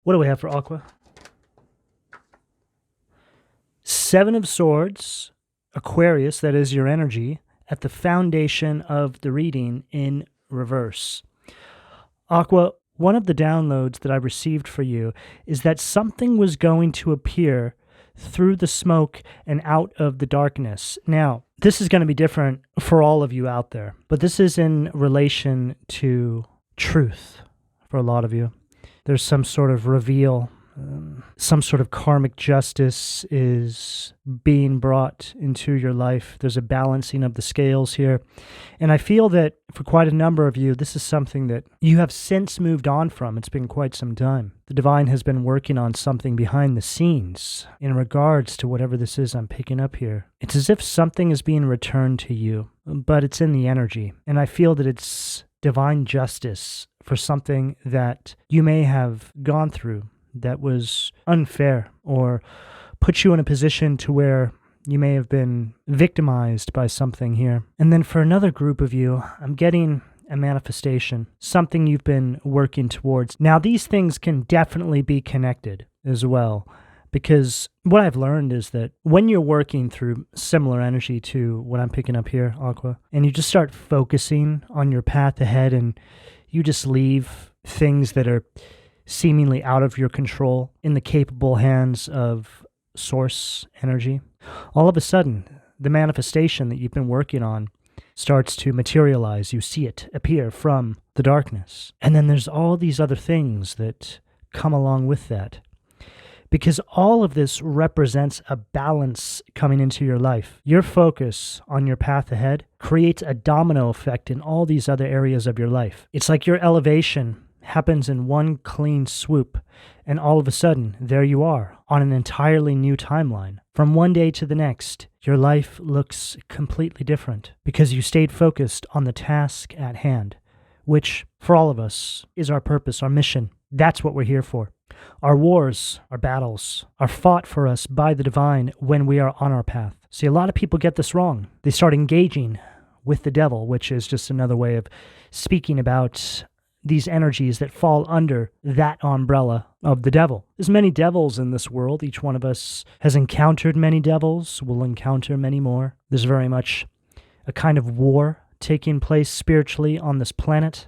What do we have for Aqua? Seven of Swords, Aquarius, that is your energy, at the foundation of the reading in reverse. Aqua, one of the downloads that I received for you is that something was going to appear through the smoke and out of the darkness. Now, this is going to be different for all of you out there, but this is in relation to truth for a lot of you. There's some sort of reveal. Some sort of karmic justice is being brought into your life. There's a balancing of the scales here. And I feel that for quite a number of you, this is something that you have since moved on from. It's been quite some time. The divine has been working on something behind the scenes in regards to whatever this is I'm picking up here. It's as if something is being returned to you, but it's in the energy. And I feel that it's divine justice for something that you may have gone through that was unfair or put you in a position to where you may have been victimized by something here. And then for another group of you, I'm getting a manifestation, something you've been working towards. Now, these things can definitely be connected as well, because what I've learned is that when you're working through similar energy to what I'm picking up here, Aqua, and you just start focusing on your path ahead and you just leave things that are seemingly out of your control in the capable hands of source energy, all of a sudden, the manifestation that you've been working on starts to materialize. You see it appear from the darkness. And then there's all these other things that come along with that. Because all of this represents a balance coming into your life. Your focus on your path ahead creates a domino effect in all these other areas of your life. It's like your elevation happens in one clean swoop, and all of a sudden, there you are on an entirely new timeline. From one day to the next, your life looks completely different because you stayed focused on the task at hand, which, for all of us, is our purpose, our mission. That's what we're here for. Our wars, our battles, are fought for us by the divine when we are on our path. See, a lot of people get this wrong. They start engaging with the devil, which is just another way of speaking about these energies that fall under that umbrella of the devil. There's many devils in this world. Each one of us has encountered many devils, will encounter many more. There's very much a kind of war taking place spiritually on this planet.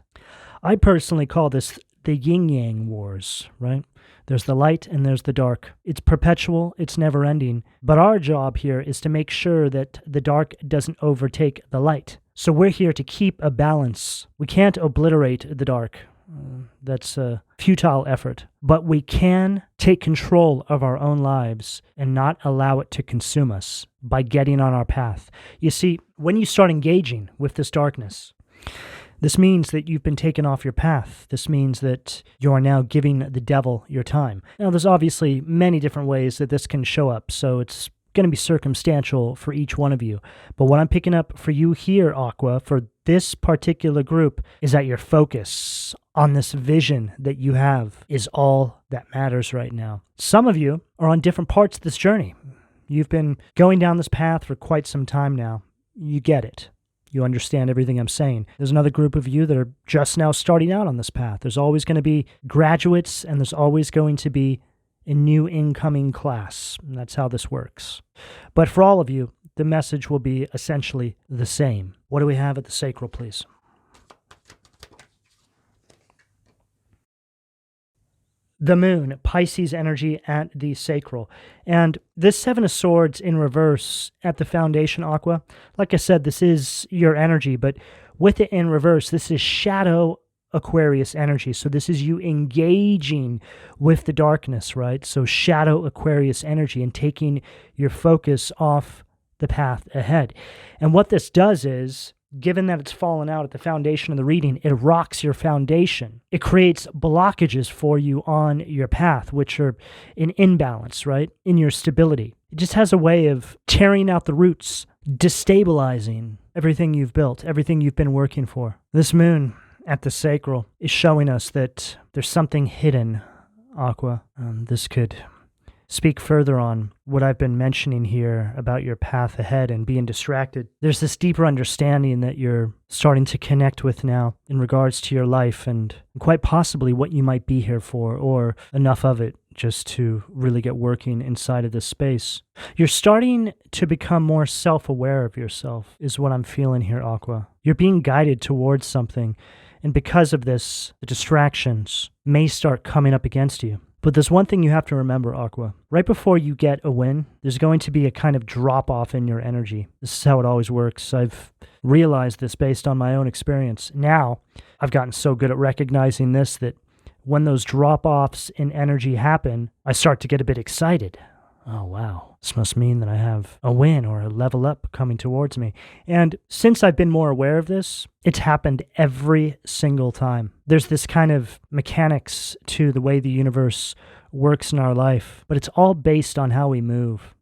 I personally call this the yin-yang wars, right? There's the light and there's the dark. It's perpetual, it's never-ending. But our job here is to make sure that the dark doesn't overtake the light. So we're here to keep a balance. We can't obliterate the dark. That's a futile effort. But we can take control of our own lives and not allow it to consume us by getting on our path. You see, when you start engaging with this darkness, this means that you've been taken off your path. This means that you are now giving the devil your time. Now, there's obviously many different ways that this can show up, so it's going to be circumstantial for each one of you. But what I'm picking up for you here, Aqua, for this particular group, is that your focus on this vision that you have is all that matters right now. Some of you are on different parts of this journey. You've been going down this path for quite some time now. You get it. You understand everything I'm saying. There's another group of you that are just now starting out on this path. There's always going to be graduates, and there's always going to be a new incoming class. And that's how this works. But for all of you, the message will be essentially the same. What do we have at the sacral, please? The moon, Pisces energy at the sacral. And this Seven of Swords in reverse at the foundation, Aqua, like I said, this is your energy, but with it in reverse, this is shadow Aquarius energy. So this is you engaging with the darkness, right? So shadow Aquarius energy and taking your focus off the path ahead. And what this does is, given that it's fallen out at the foundation of the reading, it rocks your foundation. It creates blockages for you on your path, which are in imbalance, right? In your stability. It just has a way of tearing out the roots, destabilizing everything you've built, everything you've been working for. This moon at the sacral is showing us that there's something hidden, Aqua. This could speak further on what I've been mentioning here about your path ahead and being distracted, there's this deeper understanding that you're starting to connect with now in regards to your life and quite possibly what you might be here for, or enough of it just to really get working inside of this space. You're starting to become more self-aware of yourself, is what I'm feeling here, Aqua. You're being guided towards something, and because of this, the distractions may start coming up against you. But there's one thing you have to remember, Aqua. Right before you get a win, there's going to be a kind of drop-off in your energy. This is how it always works. I've realized this based on my own experience. Now, I've gotten so good at recognizing this that when those drop-offs in energy happen, I start to get a bit excited. Oh, wow. This must mean that I have a win or a level up coming towards me. And since I've been more aware of this, it's happened every single time. There's this kind of mechanics to the way the universe works in our life, but it's all based on how we move.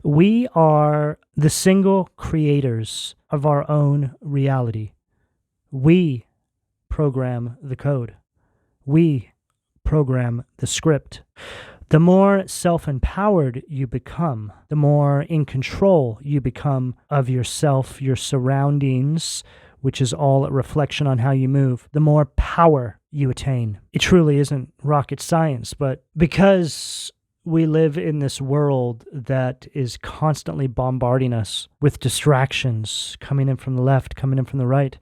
We are the single creators of our own reality. We program the code. We program the script. The more self-empowered you become, the more in control you become of yourself, your surroundings, which is all a reflection on how you move, the more power you attain. It truly isn't rocket science, but because we live in this world that is constantly bombarding us with distractions coming in from the left, coming in from the right,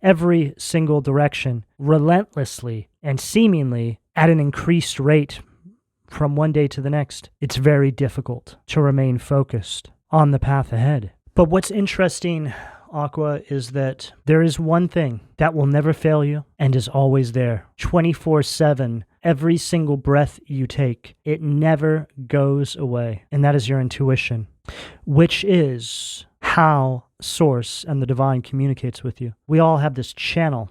every single direction, relentlessly and seemingly at an increased rate from one day to the next, it's very difficult to remain focused on the path ahead. But what's interesting, Aqua, is that there is one thing that will never fail you and is always there, 24/7, every single breath you take. It never goes away, and that is your intuition, which is how Source and the Divine communicates with you. We all have this channel.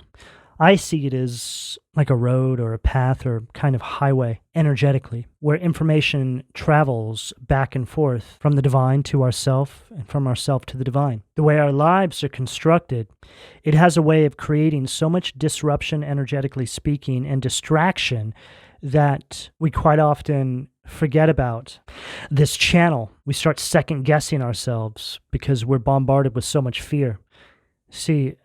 I see it as like a road or a path or kind of highway energetically, where information travels back and forth from the divine to ourself and from ourself to the divine. The way our lives are constructed, it has a way of creating so much disruption, energetically speaking, and distraction that we quite often forget about this channel. We start second guessing ourselves because we're bombarded with so much fear. See,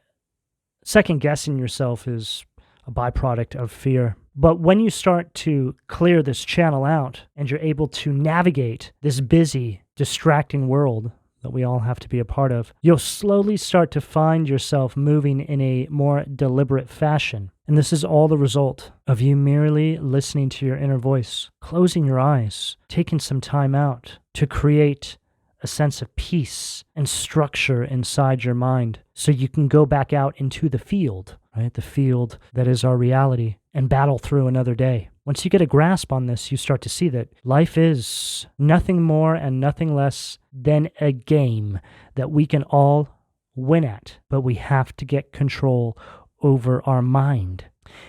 second guessing yourself is a byproduct of fear. But when you start to clear this channel out and you're able to navigate this busy, distracting world that we all have to be a part of, you'll slowly start to find yourself moving in a more deliberate fashion. And this is all the result of you merely listening to your inner voice, closing your eyes, taking some time out to create a sense of peace and structure inside your mind so you can go back out into the field, right? The field that is our reality, and battle through another day. Once you get a grasp on this, you start to see that life is nothing more and nothing less than a game that we can all win at, but we have to get control over our mind.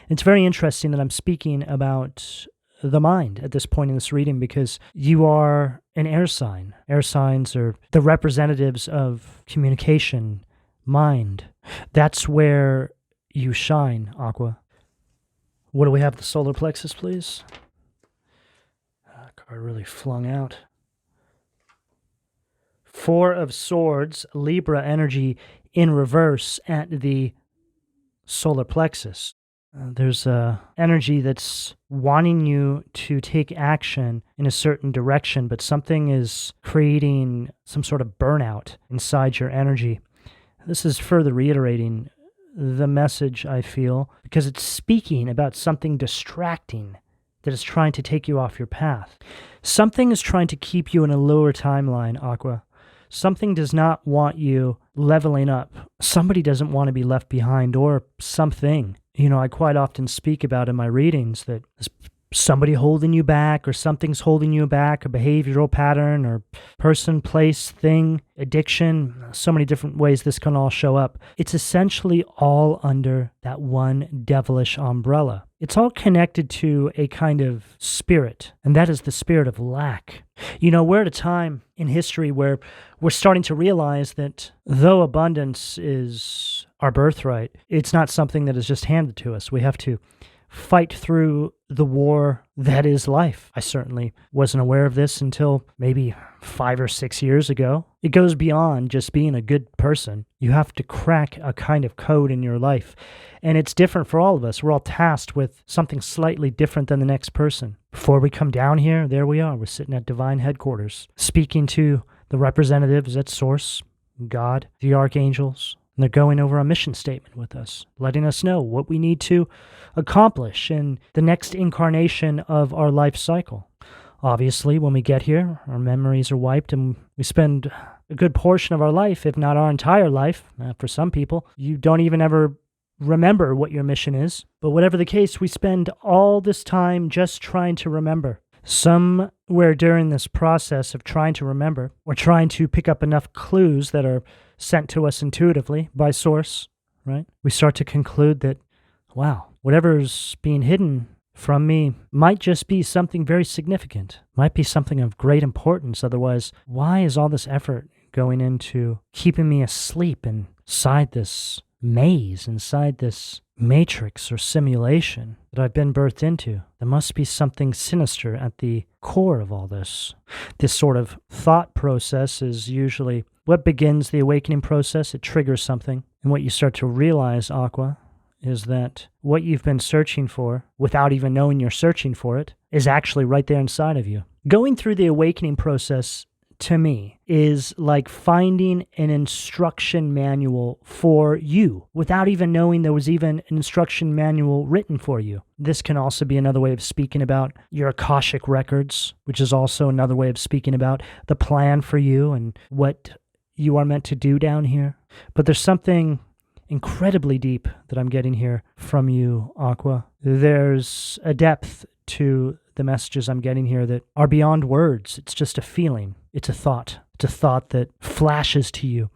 It's very interesting that I'm speaking about the mind at this point in this reading because you are an air sign. Air signs are the representatives of communication, mind. That's where you shine, Aqua. What do we have? The solar plexus, please. Card really flung out. 4 of Swords, Libra energy in reverse at the solar plexus. There's energy that's wanting you to take action in a certain direction, but something is creating some sort of burnout inside your energy. This is further reiterating the message, I feel, because it's speaking about something distracting that is trying to take you off your path. Something is trying to keep you in a lower timeline, Aqua. Something does not want you leveling up. Somebody doesn't want to be left behind, or something. You know, I quite often speak about in my readings that there's somebody holding you back, or something's holding you back, a behavioral pattern, or person, place, thing, addiction, so many different ways this can all show up. It's essentially all under that one devilish umbrella. It's all connected to a kind of spirit, and that is the spirit of lack. You know, we're at a time in history where we're starting to realize that though abundance is our birthright, it's not something that is just handed to us. We have to fight through the war that is life. I certainly wasn't aware of this until maybe 5 or 6 years ago. It goes beyond just being a good person. You have to crack a kind of code in your life, and it's different for all of us. We're all tasked with something slightly different than the next person. Before we come down here, there we are. We're sitting at divine headquarters, speaking to the representatives at Source, God, the archangels, and they're going over a mission statement with us, letting us know what we need to accomplish in the next incarnation of our life cycle. Obviously, when we get here, our memories are wiped and we spend a good portion of our life, if not our entire life, for some people, you don't even ever remember what your mission is. But whatever the case, we spend all this time just trying to remember. Somewhere during this process of trying to remember, or trying to pick up enough clues that are sent to us intuitively by Source, right? We start to conclude that, wow, whatever's being hidden from me might just be something very significant, might be something of great importance. Otherwise, why is all this effort going into keeping me asleep inside this maze, inside this matrix or simulation that I've been birthed into? There must be something sinister at the core of all this. This sort of thought process is usually what begins the awakening process. It triggers something. And what you start to realize, Aqua, is that what you've been searching for, without even knowing you're searching for it, is actually right there inside of you. Going through the awakening process, to me, is like finding an instruction manual for you without even knowing there was even an instruction manual written for you. This can also be another way of speaking about your Akashic records, which is also another way of speaking about the plan for you and what you are meant to do down here. But there's something incredibly deep that I'm getting here from you, Aqua. There's a depth to the messages I'm getting here that are beyond words. It's just a feeling. It's a thought. It's a thought that flashes to you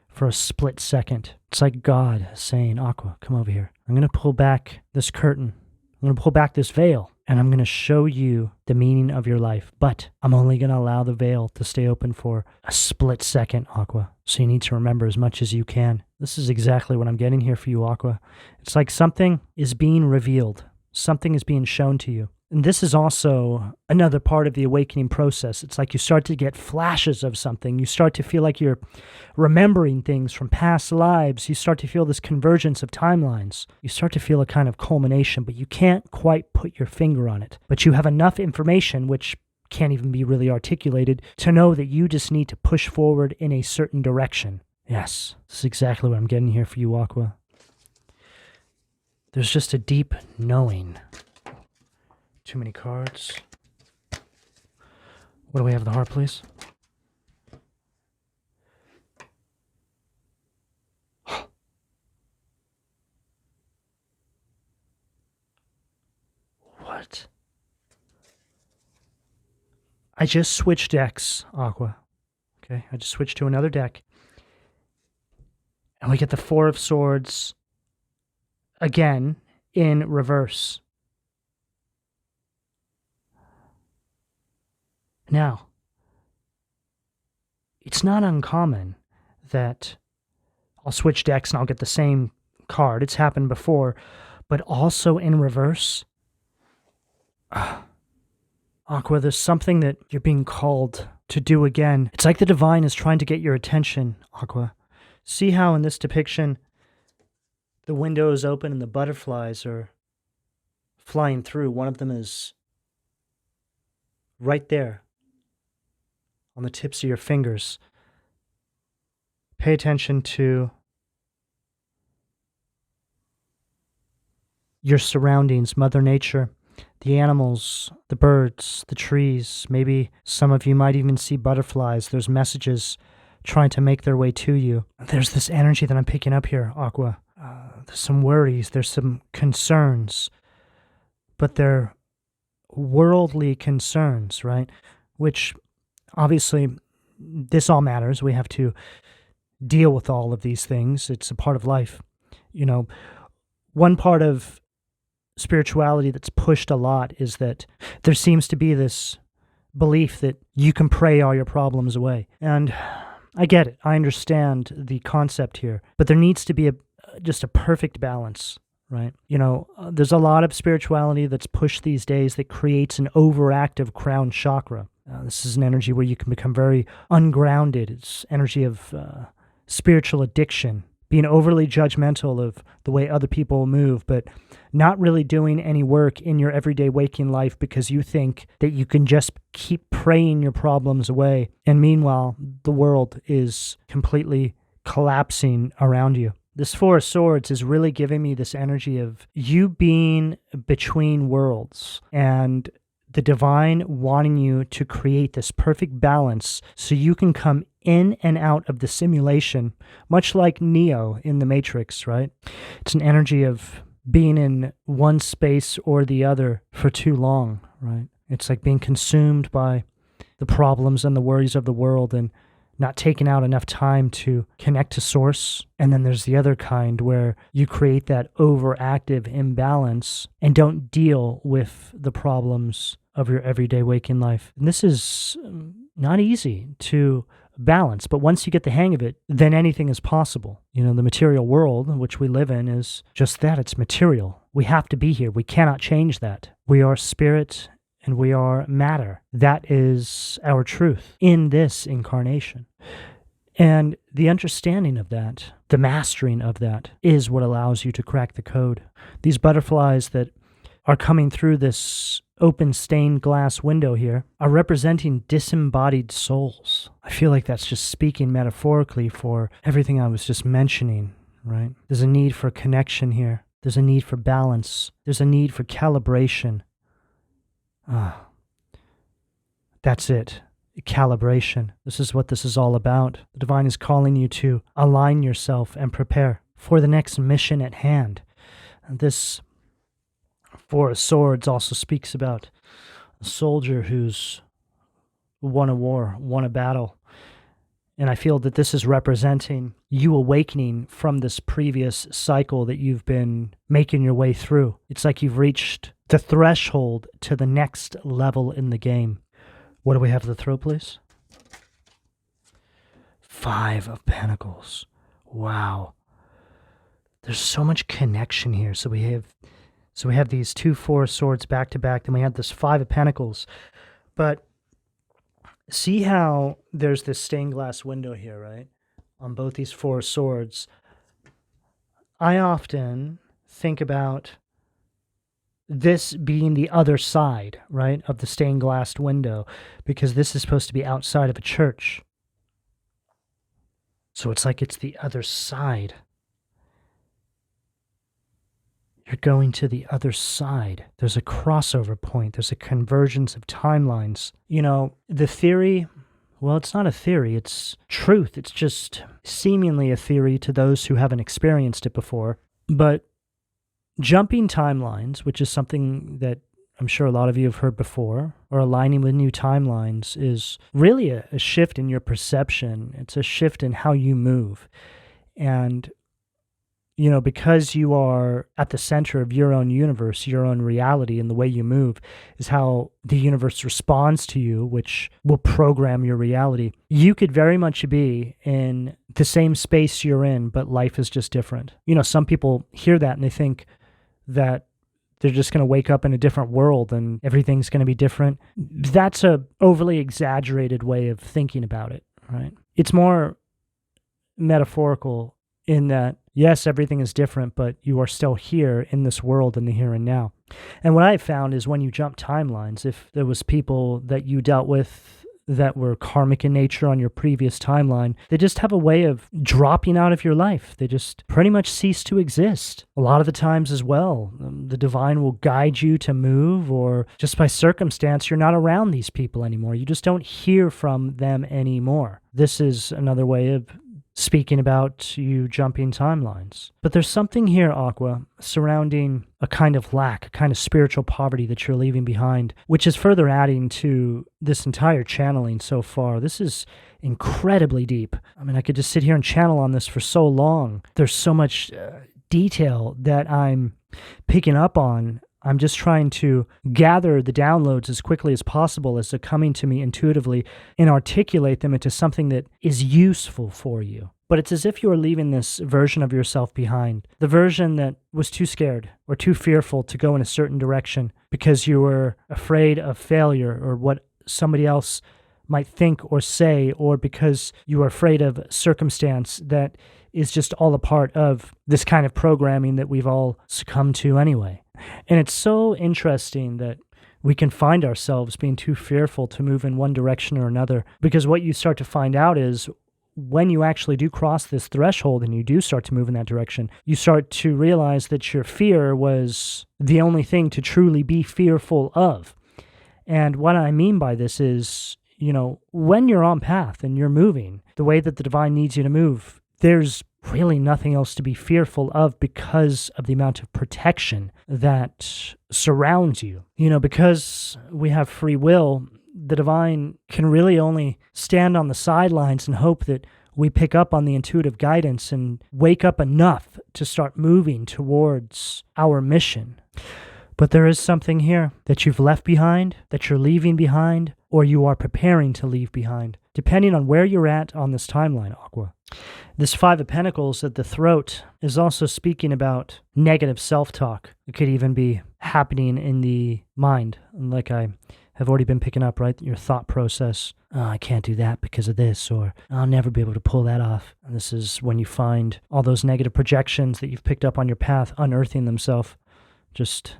for a split second. It's like God saying, Aqua, come over here. I'm going to pull back this curtain. I'm going to pull back this veil, and I'm going to show you the meaning of your life. But I'm only going to allow the veil to stay open for a split second, Aqua. So you need to remember as much as you can. This is exactly what I'm getting here for you, Aqua. It's like something is being revealed. Something is being shown to you. And this is also another part of the awakening process. It's like you start to get flashes of something. You start to feel like you're remembering things from past lives. You start to feel this convergence of timelines. You start to feel a kind of culmination, but you can't quite put your finger on it. But you have enough information, which can't even be really articulated, to know that you just need to push forward in a certain direction. Yes, this is exactly what I'm getting here for you, Aqua. There's just a deep knowing. Too many cards. What do we have at the heart, please? What? I just switched decks, Aqua. Okay, I just switched to another deck. And we get the Four of Swords again in reverse. Now, it's not uncommon that I'll switch decks and I'll get the same card. It's happened before, but also in reverse. Aqua, there's something that you're being called to do again. It's like the divine is trying to get your attention, Aqua. See how in this depiction, the window is open and the butterflies are flying through. One of them is right there on the tips of your fingers. Pay attention to your surroundings, Mother Nature, the animals, the birds, the trees. Maybe some of you might even see butterflies. There's messages trying to make their way to you. There's this energy that I'm picking up here, Aqua. There's some worries, there's some concerns, but they're worldly concerns, right? Which, obviously, this all matters. We have to deal with all of these things. It's a part of life. You know, one part of spirituality that's pushed a lot is that there seems to be this belief that you can pray all your problems away. And I get it. I understand the concept here. But there needs to be just a perfect balance. right? There's a lot of spirituality that's pushed these days that creates an overactive crown chakra. This is an energy where you can become very ungrounded. It's energy of spiritual addiction, being overly judgmental of the way other people move, but not really doing any work in your everyday waking life because you think that you can just keep praying your problems away. And meanwhile, the world is completely collapsing around you. This Four of Swords is really giving me this energy of you being between worlds and the divine wanting you to create this perfect balance so you can come in and out of the simulation, much like Neo in the Matrix, right? It's an energy of being in one space or the other for too long, right? It's like being consumed by the problems and the worries of the world and not taking out enough time to connect to source. And then there's the other kind where you create that overactive imbalance and don't deal with the problems of your everyday waking life. And this is not easy to balance, but once you get the hang of it, then anything is possible. The material world in which we live in is just that. It's material. We have to be here. We cannot change that. We are spirit and we are matter. That is our truth in this incarnation. And the understanding of that, the mastering of that, is what allows you to crack the code. These butterflies that are coming through this open stained glass window here are representing disembodied souls. I feel like that's just speaking metaphorically for everything I was just mentioning, right? There's a need for connection here. There's a need for balance. There's a need for calibration. That's it. Calibration. This is what this is all about. The divine is calling you to align yourself and prepare for the next mission at hand. This Four of Swords also speaks about a soldier who's won a war, won a battle. And I feel that this is representing you awakening from this previous cycle that you've been making your way through. It's like you've reached the threshold to the next level in the game. What do we have to throw, please? Five of Pentacles. Wow. There's so much connection here. So we have these two Four of Swords back to back, then we have this Five of Pentacles. But see how there's this stained glass window here, right? On both these Four of Swords. I often think about this being the other side, right, of the stained glass window, because this is supposed to be outside of a church. So it's like it's the other side. You're going to the other side. There's a crossover point. There's a convergence of timelines. The theory, well, it's not a theory. It's truth. It's just seemingly a theory to those who haven't experienced it before. But jumping timelines, which is something that I'm sure a lot of you have heard before, or aligning with new timelines, is really a shift in your perception. It's a shift in how you move. And because you are at the center of your own universe, your own reality, and the way you move is how the universe responds to you, which will program your reality. You could very much be in the same space you're in, but life is just different. Some people hear that and they think that they're just going to wake up in a different world and everything's going to be different. That's a overly exaggerated way of thinking about it, right? It's more metaphorical in that, yes, everything is different, but you are still here in this world in the here and now. And what I've found is when you jump timelines, if there was people that you dealt with that were karmic in nature on your previous timeline, they just have a way of dropping out of your life. They just pretty much cease to exist. A lot of the times as well, the divine will guide you to move, or just by circumstance, you're not around these people anymore. You just don't hear from them anymore. This is another way of speaking about you jumping timelines. But there's something here, Aqua, surrounding a kind of lack, a kind of spiritual poverty that you're leaving behind, which is further adding to this entire channeling so far. This is incredibly deep. I mean, I could just sit here and channel on this for so long. There's so much detail that I'm picking up on. I'm just trying to gather the downloads as quickly as possible as they're coming to me intuitively and articulate them into something that is useful for you. But it's as if you are leaving this version of yourself behind, the version that was too scared or too fearful to go in a certain direction because you were afraid of failure or what somebody else might think or say, or because you are afraid of circumstance that is just all a part of this kind of programming that we've all succumbed to anyway. And it's so interesting that we can find ourselves being too fearful to move in one direction or another, because what you start to find out is when you actually do cross this threshold and you do start to move in that direction, you start to realize that your fear was the only thing to truly be fearful of. And what I mean by this is, when you're on path and you're moving the way that the divine needs you to move, there's really nothing else to be fearful of because of the amount of protection that surrounds you. Because we have free will, the divine can really only stand on the sidelines and hope that we pick up on the intuitive guidance and wake up enough to start moving towards our mission. But there is something here that you've left behind, that you're leaving behind, or you are preparing to leave behind, depending on where you're at on this timeline, Aqua. This Five of Pentacles at the throat is also speaking about negative self-talk. It could even be happening in the mind, like I have already been picking up, right? Your thought process. Oh, I can't do that because of this, or I'll never be able to pull that off. And this is when you find all those negative projections that you've picked up on your path unearthing themselves, just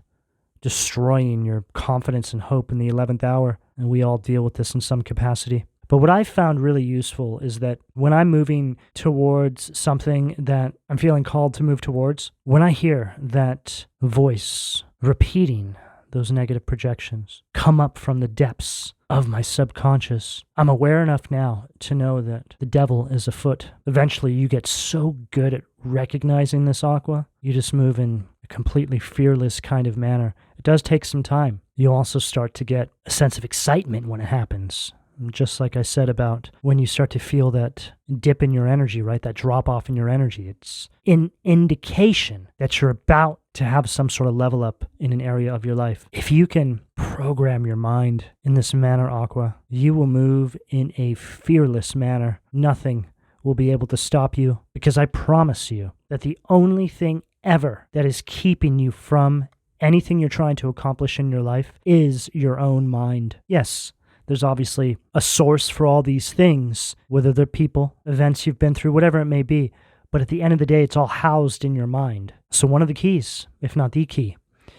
destroying your confidence and hope in the 11th hour. And we all deal with this in some capacity. But what I found really useful is that when I'm moving towards something that I'm feeling called to move towards, when I hear that voice repeating those negative projections come up from the depths of my subconscious, I'm aware enough now to know that the devil is afoot. Eventually, you get so good at recognizing this, Aqua, you just move in a completely fearless kind of manner. It does take some time. You also start to get a sense of excitement when it happens. Just like I said about when you start to feel that dip in your energy, right? That drop off in your energy. It's an indication that you're about to have some sort of level up in an area of your life. If you can program your mind in this manner, Aqua, you will move in a fearless manner. Nothing will be able to stop you, because I promise you that the only thing ever that is keeping you from anything you're trying to accomplish in your life is your own mind. Yes, there's obviously a source for all these things, whether they're people, events you've been through, whatever it may be. But at the end of the day, it's all housed in your mind. So one of the keys, if not the key,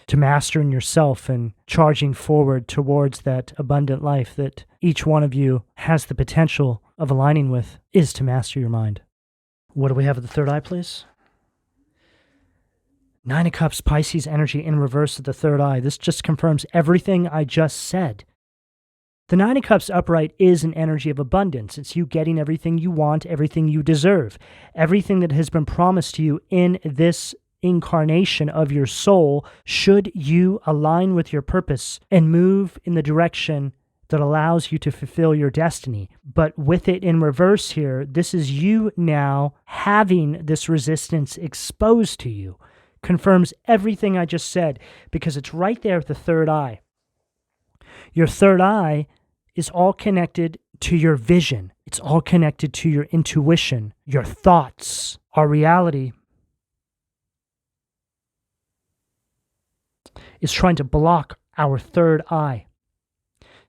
to mastering yourself and charging forward towards that abundant life that each one of you has the potential of aligning with, is to master your mind. What do we have at the third eye, please? Nine of Cups, Pisces energy in reverse at the third eye. This just confirms everything I just said. The Nine of Cups upright is an energy of abundance. It's you getting everything you want, everything you deserve, everything that has been promised to you in this incarnation of your soul, should you align with your purpose and move in the direction that allows you to fulfill your destiny. But with it in reverse here, this is you now having this resistance exposed to you. Confirms everything I just said, because it's right there at the third eye. Your third eye is all connected to your vision. It's all connected to your intuition, your thoughts. Our reality is trying to block our third eye,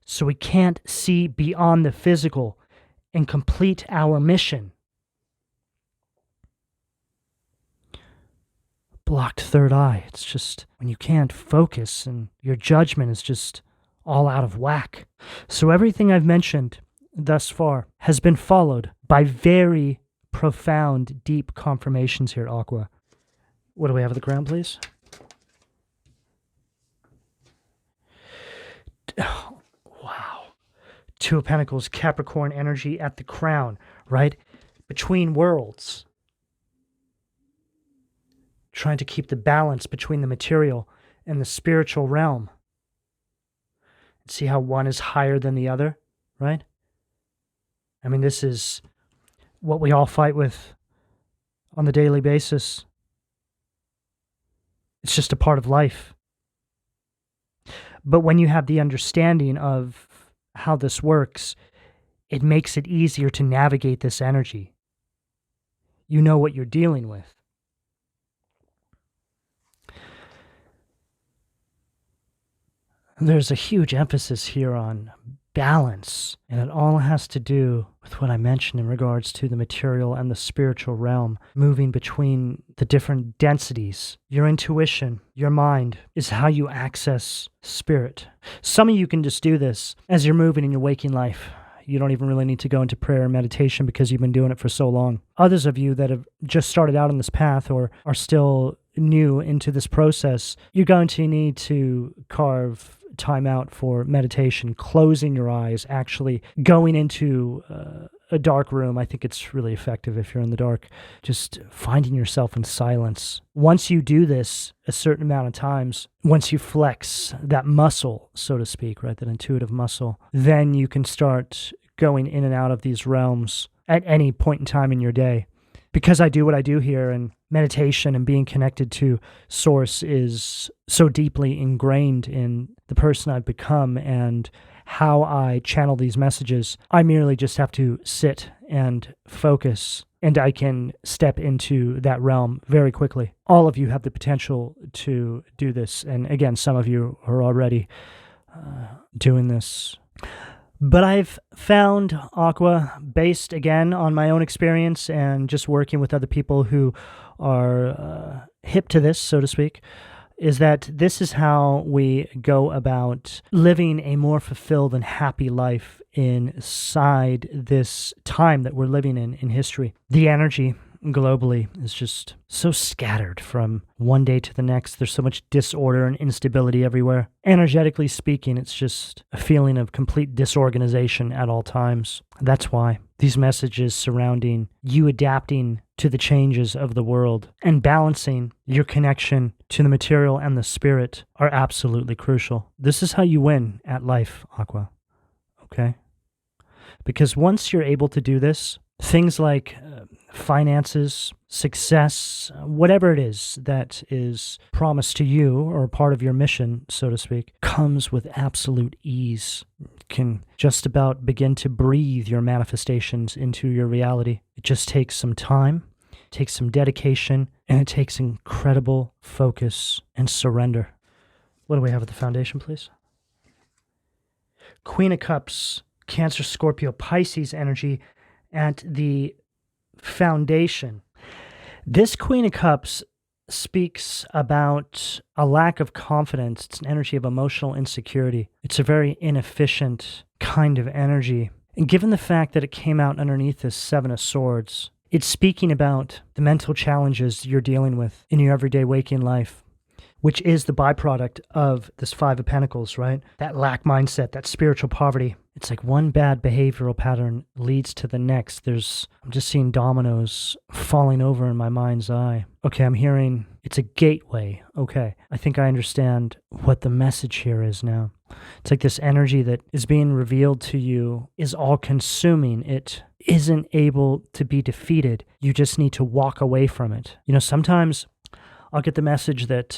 so we can't see beyond the physical and complete our mission. Blocked third eye. It's just when you can't focus and your judgment is just all out of whack. So everything I've mentioned thus far has been followed by very profound, deep confirmations here at Aqua. What do we have at the ground, please? Oh, wow. Two of Pentacles, Capricorn energy at the crown, right? Between worlds. Trying to keep the balance between the material and the spiritual realm. See how one is higher than the other, right? I mean, this is what we all fight with on the daily basis. It's just a part of life. But when you have the understanding of how this works, it makes it easier to navigate this energy. You know what you're dealing with. There's a huge emphasis here on balance, and it all has to do with what I mentioned in regards to the material and the spiritual realm, moving between the different densities. Your intuition, your mind, is how you access spirit. Some of you can just do this as you're moving in your waking life. You don't even really need to go into prayer and meditation because you've been doing it for so long. Others of you that have just started out on this path or are still new into this process, you're going to need to carve time out for meditation, closing your eyes, actually going into a dark room. I think it's really effective if you're in the dark, just finding yourself in silence. Once you do this a certain amount of times, once you flex that muscle, so to speak, right, that intuitive muscle, then you can start going in and out of these realms at any point in time in your day. Because I do what I do here, and meditation and being connected to Source is so deeply ingrained in the person I've become and how I channel these messages, I merely just have to sit and focus, and I can step into that realm very quickly. All of you have the potential to do this, and again, some of you are already doing this. But I've found, Aqua, based again on my own experience and just working with other people who are hip to this, so to speak, is that this is how we go about living a more fulfilled and happy life inside this time that we're living in history. The energy globally is just so scattered from one day to the next. There's so much disorder and instability everywhere. Energetically speaking, it's just a feeling of complete disorganization at all times. That's why these messages surrounding you adapting to the changes of the world and balancing your connection to the material and the spirit are absolutely crucial. This is how you win at life, Aqua. Okay? Because once you're able to do this, things like finances, success, whatever it is that is promised to you or part of your mission, so to speak, comes with absolute ease. You can just about begin to breathe your manifestations into your reality. It just takes some time, it takes some dedication, and it takes incredible focus and surrender. What do we have at the foundation, please? Queen of Cups, Cancer, Scorpio, Pisces energy at the foundation. This Queen of Cups speaks about a lack of confidence. It's an energy of emotional insecurity. It's a very inefficient kind of energy. And given the fact that it came out underneath this Seven of Swords, it's speaking about the mental challenges you're dealing with in your everyday waking life, which is the byproduct of this Five of Pentacles, right? That lack mindset, that spiritual poverty. It's like one bad behavioral pattern leads to the next. I'm just seeing dominoes falling over in my mind's eye. Okay, I'm hearing it's a gateway. Okay, I think I understand what the message here is now. It's like this energy that is being revealed to you is all-consuming. It isn't able to be defeated. You just need to walk away from it. Sometimes I'll get the message that,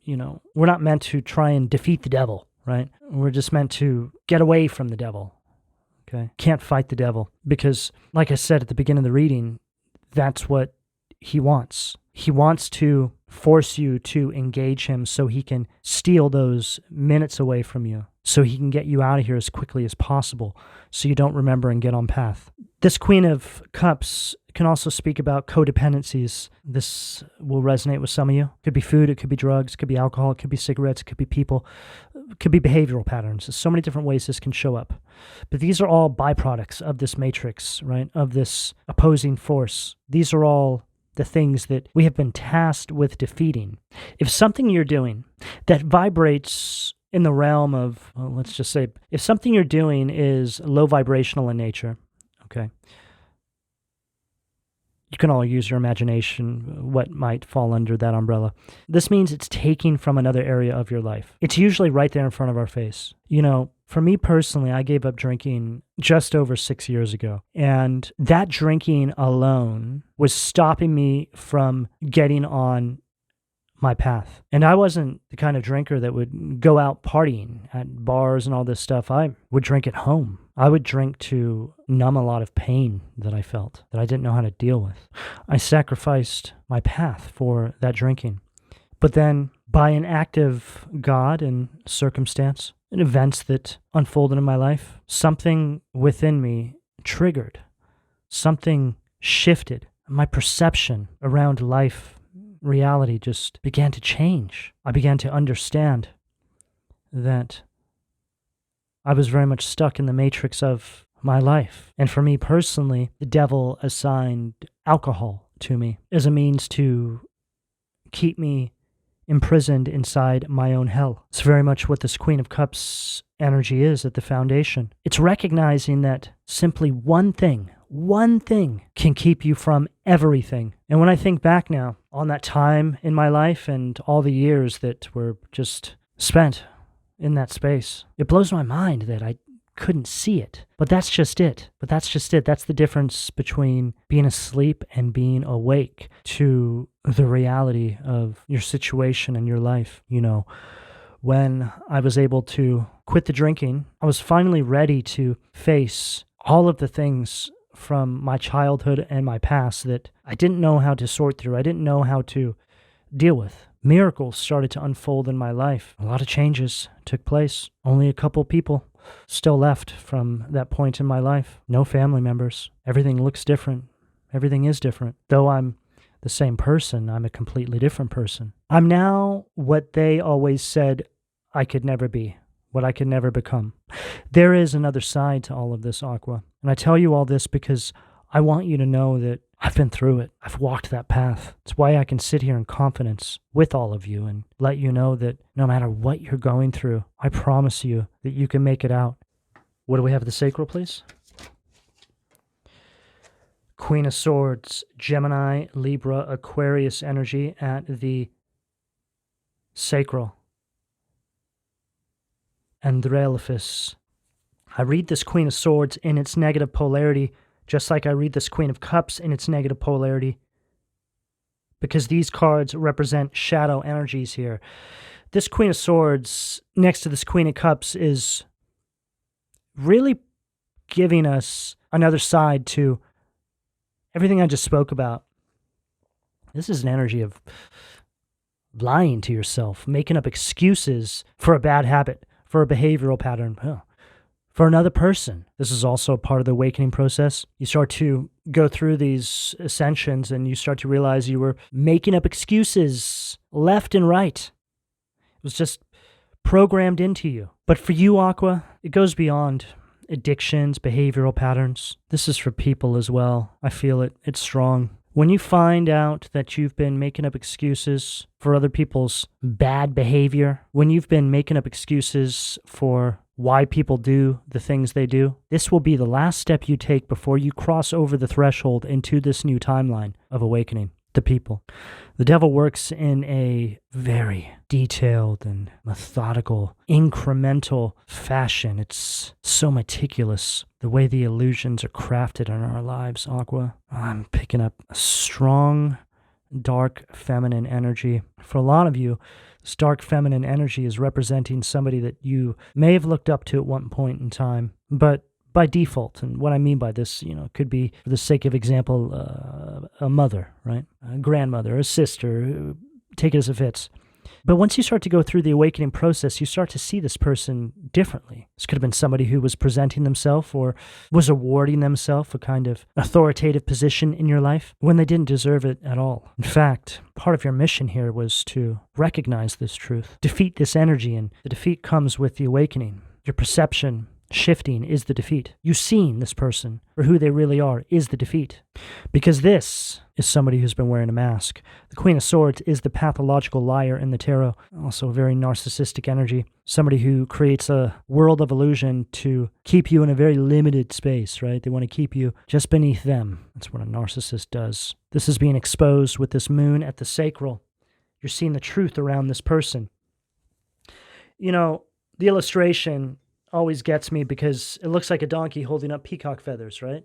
we're not meant to try and defeat the devil, right? We're just meant to get away from the devil, okay? Can't fight the devil because, like I said at the beginning of the reading, that's what he wants. He wants to force you to engage him so he can steal those minutes away from you, so he can get you out of here as quickly as possible so you don't remember and get on path. This Queen of Cups can also speak about codependencies. This will resonate with some of you. It could be food, it could be drugs, it could be alcohol, it could be cigarettes, it could be people, it could be behavioral patterns. There's so many different ways this can show up. But these are all byproducts of this matrix, right? Of this opposing force. These are all the things that we have been tasked with defeating. If something you're doing that vibrates in the realm of, let's just say, if something you're doing is low vibrational in nature, okay, you can all use your imagination, what might fall under that umbrella. This means it's taking from another area of your life. It's usually right there in front of our face. For me personally, I gave up drinking just over 6 years ago. And that drinking alone was stopping me from getting on my path. And I wasn't the kind of drinker that would go out partying at bars and all this stuff. I would drink at home. I would drink to numb a lot of pain that I felt, that I didn't know how to deal with. I sacrificed my path for that drinking. But then, by an act of God and circumstance and events that unfolded in my life, something within me triggered. Something shifted. My perception around life, reality just began to change. I began to understand that I was very much stuck in the matrix of my life. And for me personally, the devil assigned alcohol to me as a means to keep me imprisoned inside my own hell. It's very much what this Queen of Cups energy is at the foundation. It's recognizing that simply one thing can keep you from everything. And when I think back now on that time in my life and all the years that were just spent in that space, it blows my mind that I couldn't see it. But that's just it. That's the difference between being asleep and being awake to the reality of your situation and your life. You know, when I was able to quit the drinking, I was finally ready to face all of the things from my childhood and my past that I didn't know how to sort through. I didn't know how to deal with. Miracles started to unfold in my life. A lot of changes took place. Only a couple people still left from that point in my life. No family members. Everything looks different. Everything is different. Though I'm the same person, I'm a completely different person. I'm now what they always said I could never be, what I could never become. There is another side to all of this, Aqua. And I tell you all this because I want you to know that I've been through it. I've walked that path. It's why I can sit here in confidence with all of you and let you know that no matter what you're going through, I promise you that you can make it out. What do we have at the sacral, please? Queen of Swords, Gemini, Libra, Aquarius energy at the sacral. Andrelephus. I read this Queen of Swords in its negative polarity, just like I read this Queen of Cups in its negative polarity, because these cards represent shadow energies here. This Queen of Swords next to this Queen of Cups is really giving us another side to everything I just spoke about. This is an energy of lying to yourself, making up excuses for a bad habit, for a behavioral pattern, for another person. This is also part of the awakening process. You start to go through these ascensions and you start to realize you were making up excuses left and right. It was just programmed into you. But for you, Aqua, it goes beyond addictions, behavioral patterns. This is for people as well. I feel it. It's strong. When you find out that you've been making up excuses for other people's bad behavior, when you've been making up excuses for why people do the things they do, this will be the last step you take before you cross over the threshold into this new timeline of awakening the people. The devil works in a very detailed and methodical, incremental fashion. It's so meticulous, the way the illusions are crafted in our lives, Aqua. I'm picking up a strong, dark, feminine energy. For a lot of you, this dark feminine energy is representing somebody that you may have looked up to at one point in time, but by default. And what I mean by this, it could be, for the sake of example, a mother, right? A grandmother, a sister, take it as it fits. But once you start to go through the awakening process, you start to see this person differently. This could have been somebody who was presenting themselves or was awarding themselves a kind of authoritative position in your life when they didn't deserve it at all. In fact, part of your mission here was to recognize this truth, defeat this energy, and the defeat comes with the awakening. Your perception shifting is the defeat. You seeing this person for who they really are is the defeat. Because this is somebody who's been wearing a mask. The Queen of Swords is the pathological liar in the tarot. Also a very narcissistic energy. Somebody who creates a world of illusion to keep you in a very limited space, right? They want to keep you just beneath them. That's what a narcissist does. This is being exposed with this moon at the sacral. You're seeing the truth around this person. The illustration always gets me because it looks like a donkey holding up peacock feathers, right?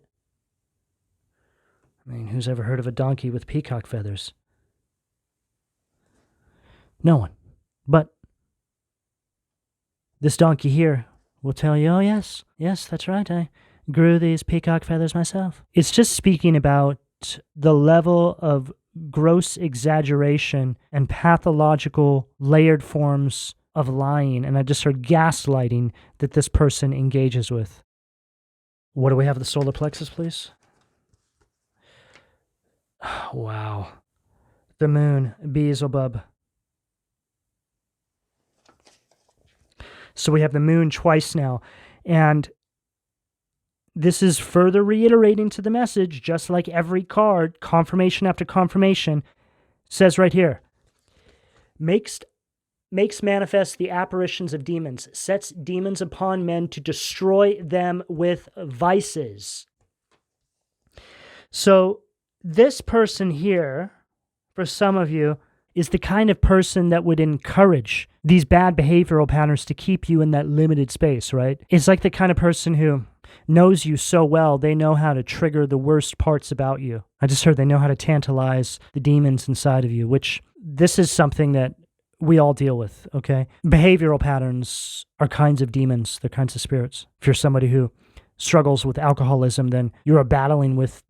I mean, who's ever heard of a donkey with peacock feathers? No one. But this donkey here will tell you, oh, yes, that's right. I grew these peacock feathers myself. It's just speaking about the level of gross exaggeration and pathological layered forms of lying, and I just heard gaslighting that this person engages with. What do we have at the solar plexus, please? Wow. The moon, Beelzebub. So we have the moon twice now, and this is further reiterating to the message, just like every card, confirmation after confirmation, says right here, makes manifest the apparitions of demons, sets demons upon men to destroy them with vices. So this person here, for some of you, is the kind of person that would encourage these bad behavioral patterns to keep you in that limited space, right? It's like the kind of person who knows you so well, they know how to trigger the worst parts about you. I just heard they know how to tantalize the demons inside of you, which this is something that we all deal with, okay? Behavioral patterns are kinds of demons. They're kinds of spirits. If you're somebody who struggles with alcoholism, then you're battling with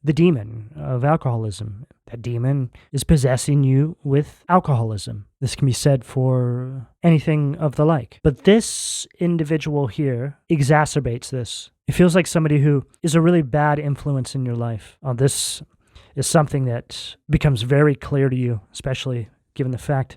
the demon of alcoholism. That demon is possessing you with alcoholism. This can be said for anything of the like. But this individual here exacerbates this. It feels like somebody who is a really bad influence in your life. This is something that becomes very clear to you, especially given the fact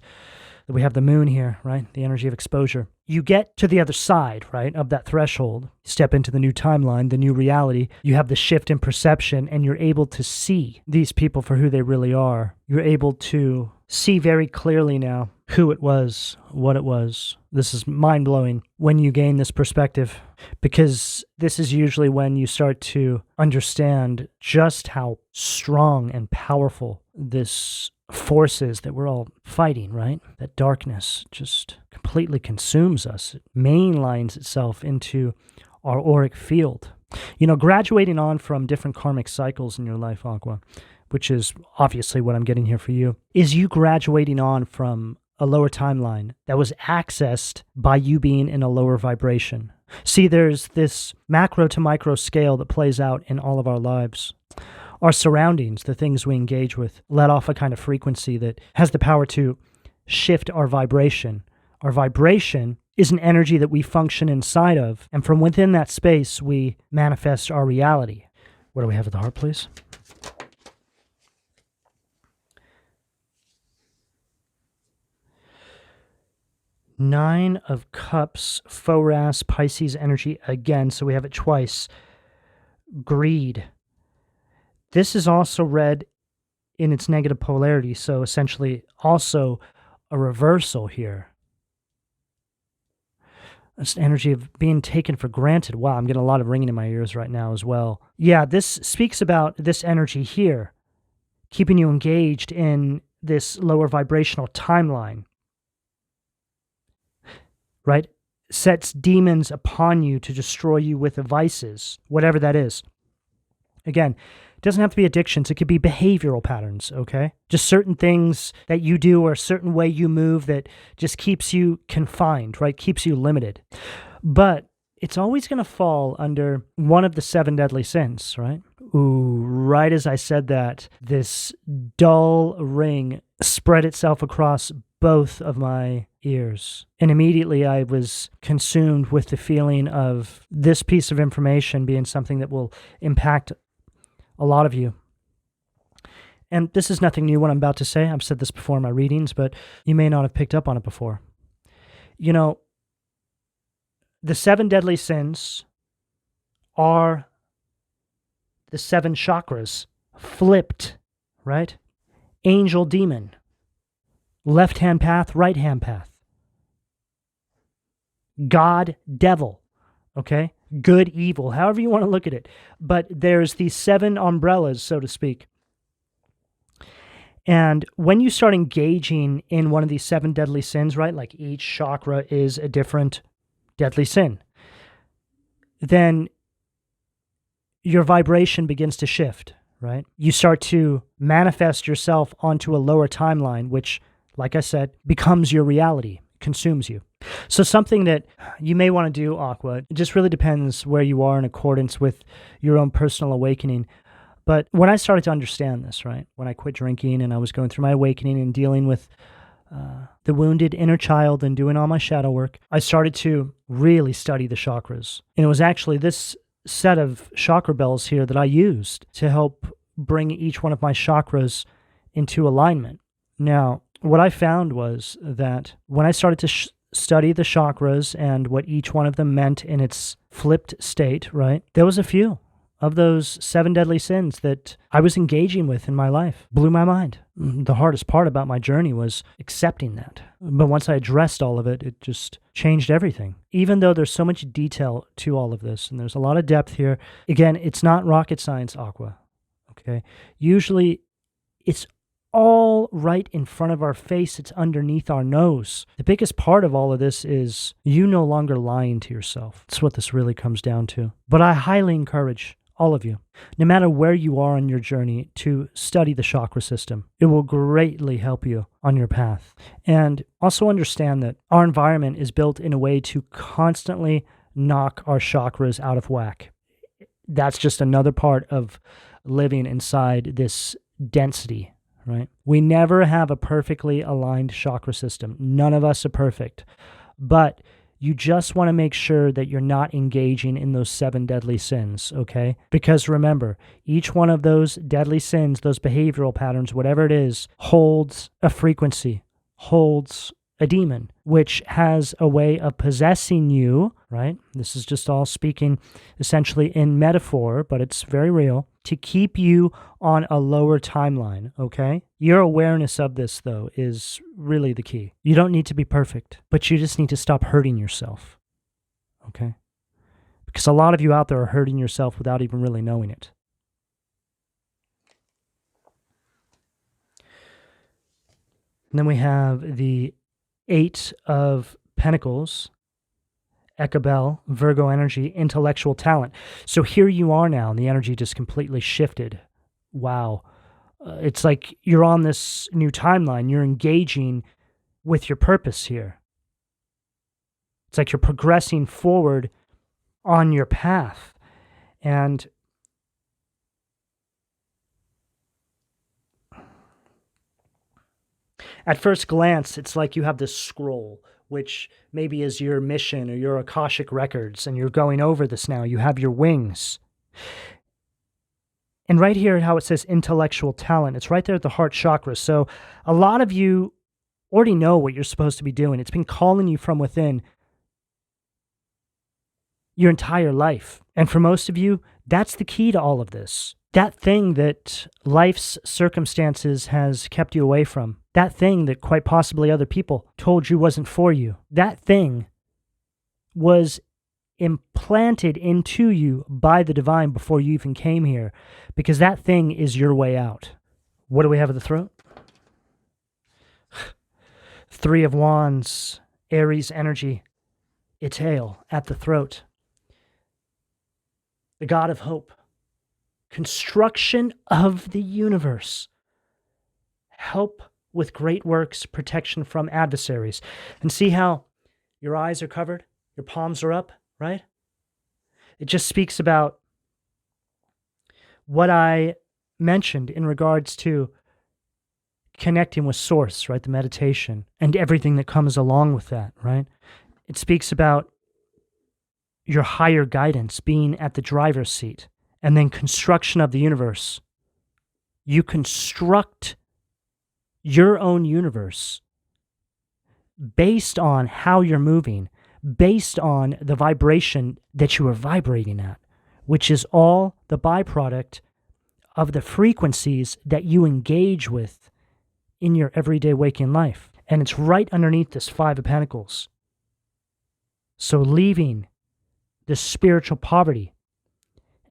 that we have the moon here, right? The energy of exposure. You get to the other side, right, of that threshold, step into the new timeline, the new reality. You have the shift in perception, and you're able to see these people for who they really are. You're able to see very clearly now who it was, what it was. This is mind-blowing when you gain this perspective, because this is usually when you start to understand just how strong and powerful this forces that we're all fighting, right? That darkness just completely consumes us. It mainlines itself into our auric field. You know, graduating on from different karmic cycles in your life, Aqua, which is obviously what I'm getting here for you, is you graduating on from a lower timeline that was accessed by you being in a lower vibration. See, there's this macro to micro scale that plays out in all of our lives. Our surroundings, the things we engage with, let off a kind of frequency that has the power to shift our vibration. Our vibration is an energy that we function inside of, and from within that space, we manifest our reality. What do we have at the heart, please? Nine of Cups, Foras, Pisces energy again, so we have it twice. Greed. This is also read in its negative polarity, so essentially also a reversal here. This energy of being taken for granted. Wow, I'm getting a lot of ringing in my ears right now as well. Yeah, this speaks about this energy here, keeping you engaged in this lower vibrational timeline, right? Sets demons upon you to destroy you with vices, whatever that is. Again, it doesn't have to be addictions. It could be behavioral patterns, okay? Just certain things that you do or a certain way you move that just keeps you confined, right? Keeps you limited. But it's always going to fall under one of the 7 deadly sins, right? Ooh, right as I said that, this dull ring spread itself across both of my ears. And immediately I was consumed with the feeling of this piece of information being something that will impact a lot of you. And this is nothing new what I'm about to say. I've said this before in my readings, but you may not have picked up on it before. You know, the 7 deadly sins are the 7 chakras flipped, right? Angel, demon. Left-hand path, right-hand path. God, devil, okay? Good, evil, however you want to look at it. But there's these 7 umbrellas, so to speak. And when you start engaging in one of these 7 deadly sins, right, like each chakra is a different deadly sin, then your vibration begins to shift, right? You start to manifest yourself onto a lower timeline, which like I said, becomes your reality, consumes you. So something that you may want to do, Aqua, it just really depends where you are in accordance with your own personal awakening. But when I started to understand this, right, when I quit drinking and I was going through my awakening and dealing with the wounded inner child and doing all my shadow work, I started to really study the chakras. And it was actually this set of chakra bells here that I used to help bring each one of my chakras into alignment. Now, what I found was that when I started to study the chakras and what each one of them meant in its flipped state, right, there was a few of those 7 deadly sins that I was engaging with in my life. Blew my mind. The hardest part about my journey was accepting that. But once I addressed all of it, it just changed everything. Even though there's so much detail to all of this, and there's a lot of depth here, again, it's not rocket science, Aqua. Okay? Usually, it's all right in front of our face. It's underneath our nose. The biggest part of all of this is you no longer lying to yourself. That's what this really comes down to. But I highly encourage all of you, no matter where you are on your journey, to study the chakra system. It will greatly help you on your path. And also understand that our environment is built in a way to constantly knock our chakras out of whack. That's just another part of living inside this density, right? We never have a perfectly aligned chakra system. None of us are perfect. But you just want to make sure that you're not engaging in those 7 deadly sins, okay? Because remember, each one of those deadly sins, those behavioral patterns, whatever it is, holds a frequency, holds a demon, which has a way of possessing you, right? This is just all speaking essentially in metaphor, but it's very real, to keep you on a lower timeline, okay? Your awareness of this, though, is really the key. You don't need to be perfect, but you just need to stop hurting yourself, okay? Because a lot of you out there are hurting yourself without even really knowing it. And then we have the 8 of Pentacles, Echabel, Virgo energy, intellectual talent. So here you are now, and the energy just completely shifted. Wow. It's like you're on this new timeline. You're engaging with your purpose here. It's like you're progressing forward on your path. And at first glance, it's like you have this scroll, which maybe is your mission or your Akashic records, and you're going over this now. You have your wings. And right here, how it says intellectual talent, it's right there at the heart chakra. So a lot of you already know what you're supposed to be doing. It's been calling you from within your entire life. And for most of you, that's the key to all of this. That thing that life's circumstances has kept you away from. That thing that quite possibly other people told you wasn't for you. That thing was implanted into you by the divine before you even came here, because that thing is your way out. What do we have at the throat? 3 of Wands, Aries energy, Itael at the throat. The god of hope. Construction of the universe. Help with great works, protection from adversaries. And see how your eyes are covered, your palms are up, right? It just speaks about what I mentioned in regards to connecting with Source, right? The meditation and everything that comes along with that, right? It speaks about your higher guidance being at the driver's seat, and then construction of the universe. You construct your own universe based on how you're moving, based on the vibration that you are vibrating at, which is all the byproduct of the frequencies that you engage with in your everyday waking life. And it's right underneath this 5 of Pentacles. So leaving this spiritual poverty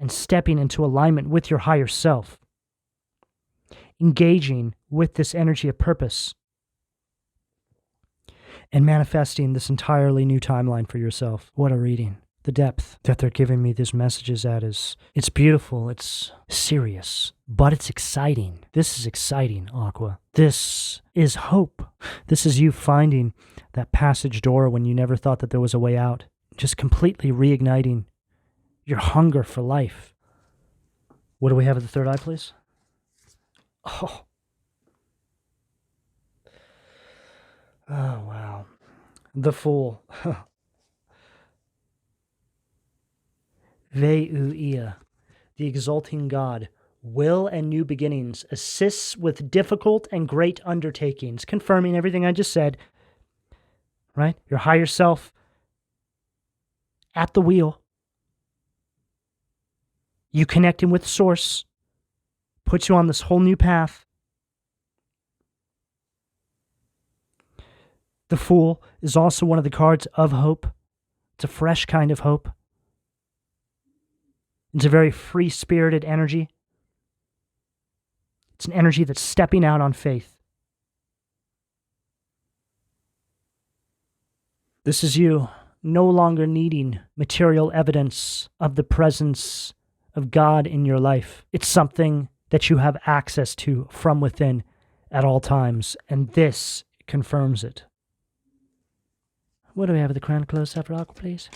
and stepping into alignment with your higher self, engaging with this energy of purpose, and manifesting this entirely new timeline for yourself. What a reading. The depth that they're giving me these messages at it's beautiful, it's serious, but it's exciting. This is exciting, Aqua. This is hope. This is you finding that passage door when you never thought that there was a way out. Just completely reigniting your hunger for life. What do we have at the third eye, please? Oh. Oh, wow. The Fool. Veuia, the exalting God, will and new beginnings, assists with difficult and great undertakings, confirming everything I just said, right? Your higher self at the wheel. You connecting with Source, puts you on this whole new path. The Fool is also one of the cards of hope. It's a fresh kind of hope. It's a very free-spirited energy. It's an energy that's stepping out on faith. This is you no longer needing material evidence of the presence of God in your life. It's something that you have access to from within at all times, and this confirms it. What do we have at the crown close-up, Aqua, please?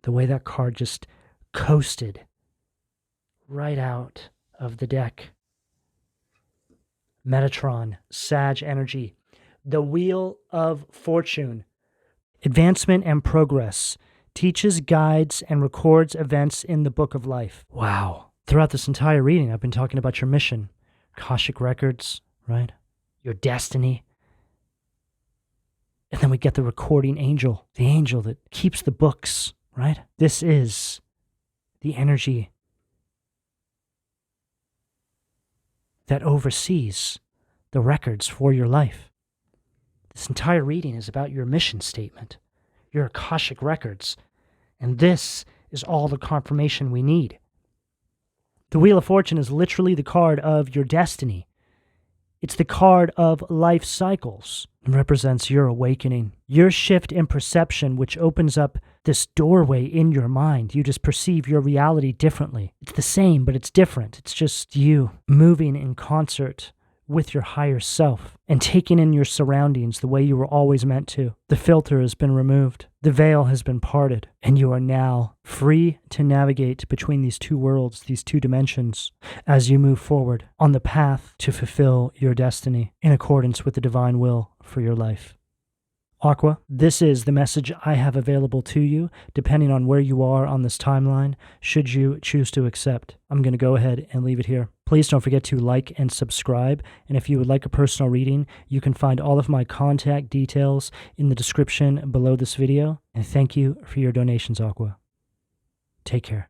The way that card just coasted right out of the deck. Metatron, Sag energy, the Wheel of Fortune. Advancement and progress. Teaches, guides, and records events in the Book of Life. Wow. Throughout this entire reading, I've been talking about your mission. Akashic records, right? Your destiny. And then we get the recording angel. The angel that keeps the books. Right? This is the energy that oversees the records for your life. This entire reading is about your mission statement, your Akashic records, and this is all the confirmation we need. The Wheel of Fortune is literally the card of your destiny. It's the card of life cycles. It represents your awakening, your shift in perception, which opens up this doorway in your mind. You just perceive your reality differently. It's the same, but it's different. It's just you moving in concert with your higher self and taking in your surroundings the way you were always meant to. The filter has been removed. The veil has been parted, and you are now free to navigate between these two worlds, these two dimensions, as you move forward on the path to fulfill your destiny in accordance with the divine will for your life. Aqua, this is the message I have available to you, depending on where you are on this timeline, should you choose to accept. I'm going to go ahead and leave it here. Please don't forget to like and subscribe, and if you would like a personal reading, you can find all of my contact details in the description below this video, and thank you for your donations, Aqua. Take care.